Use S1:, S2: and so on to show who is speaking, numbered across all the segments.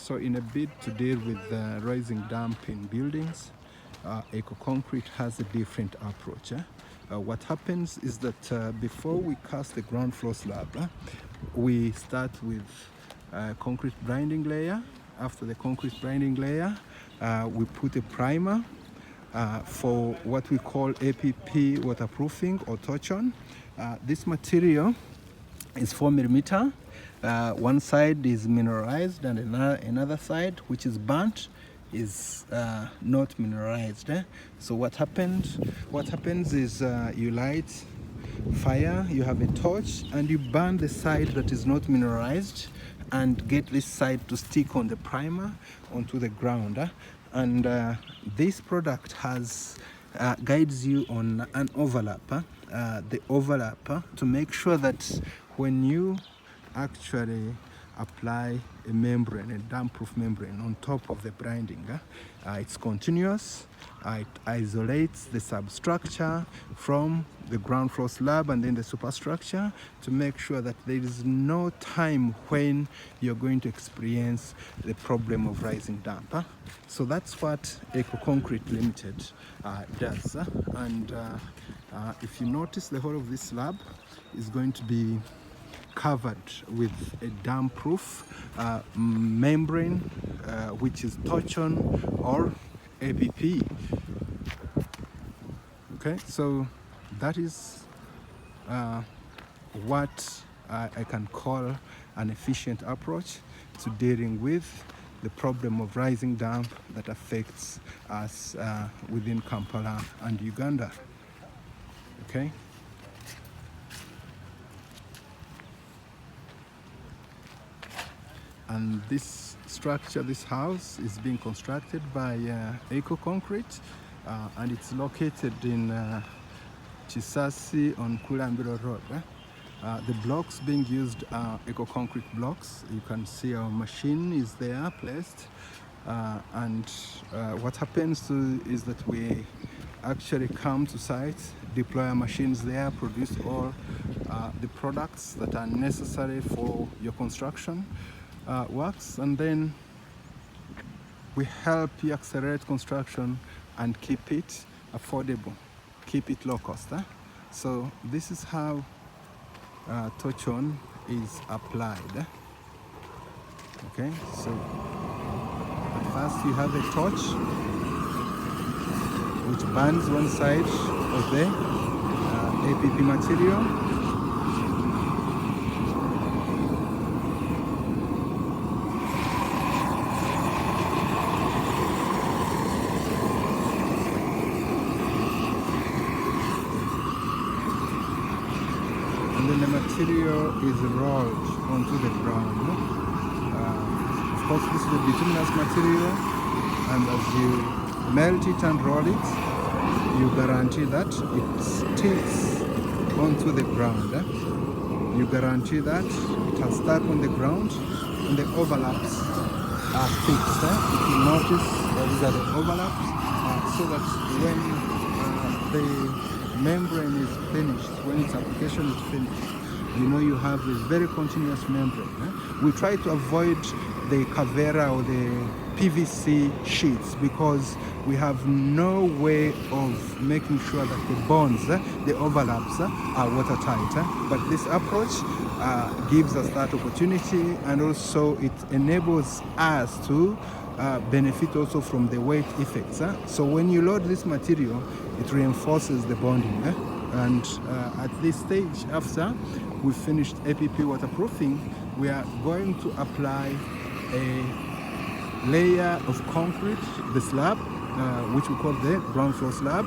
S1: So in a bid to deal with rising damp in buildings, EcoConcrete has a different approach. What happens is that before we cast the ground floor slab, we start with concrete grinding layer. After the concrete grinding layer, we put a primer for what we call APP waterproofing or torch-on. This material is 4 millimeter. One side is mineralized and another side, which is burnt, is not mineralized. So what happens is you light fire, you have a torch, and you burn the side that is not mineralized and get this side to stick on the primer onto the ground. And this product has guides you on an overlap, the overlap, to make sure that when you actually apply a membrane, a damp-proof membrane on top of the grinding, it's continuous. It isolates the substructure from the ground floor slab and then the superstructure to make sure that there is no time when you're going to experience the problem of rising damp. So that's what EcoConcrete Ltd does. And if you notice, the whole of this slab is going to be covered with a damp-proof membrane, which is torch-on or APP. Okay, so that is what I can call an efficient approach to dealing with the problem of rising damp that affects us within Kampala and Uganda. Okay. And this structure, this house, is being constructed by EcoConcrete, and it's located in Chisasi on Kulambiro Road. The blocks being used are EcoConcrete blocks. You can see our machine is there placed, and what happens is that we actually come to site, deploy our machines there, produce all the products that are necessary for your construction works, and then we help you accelerate construction and keep it affordable, keep it low cost. So this is how torch-on is applied. Okay, so at first you have a torch which burns one side of the APP material. And then the material is rolled onto the ground. Of course, this is a bituminous material, and as you melt it and roll it, you guarantee that it sticks onto the ground. You guarantee that it has stuck on the ground and the overlaps are fixed. If you notice, these are the overlaps, so that when the membrane is finished, when its application is finished, you know you have a very continuous membrane. We try to avoid the Cavera or the PVC sheets because we have no way of making sure that the bonds, the overlaps, are watertight. But this approach gives us that opportunity, and also it enables us to benefit also from the weight effects. So when you load this material, it reinforces the bonding. And at this stage, after we've finished APP waterproofing, we are going to apply a layer of concrete, the slab, which we call the ground floor slab,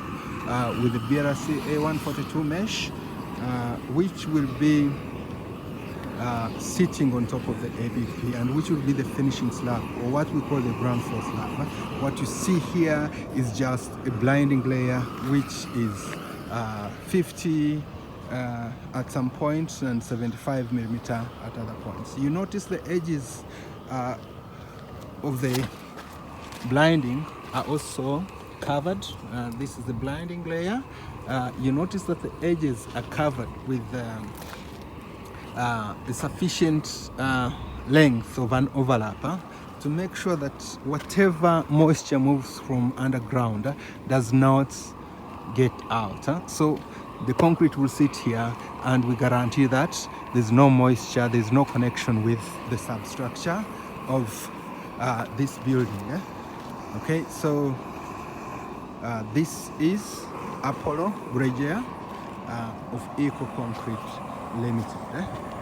S1: with the BRC A142 mesh, which will be sitting on top of the APP, and which will be the finishing slab, or what we call the ground floor slab. What you see here is just a blinding layer, which is 50 at some points and 75 millimeter at other points. You notice the edges of the blinding are also covered. This is the blinding layer. You notice that the edges are covered with the sufficient length of an overlap. to make sure that whatever moisture moves from underground does not get out. So the concrete will sit here, and we guarantee that there's no moisture, there's no connection with the substructure of this building. Okay, so this is Apollo Bridger of EcoConcrete Ltd.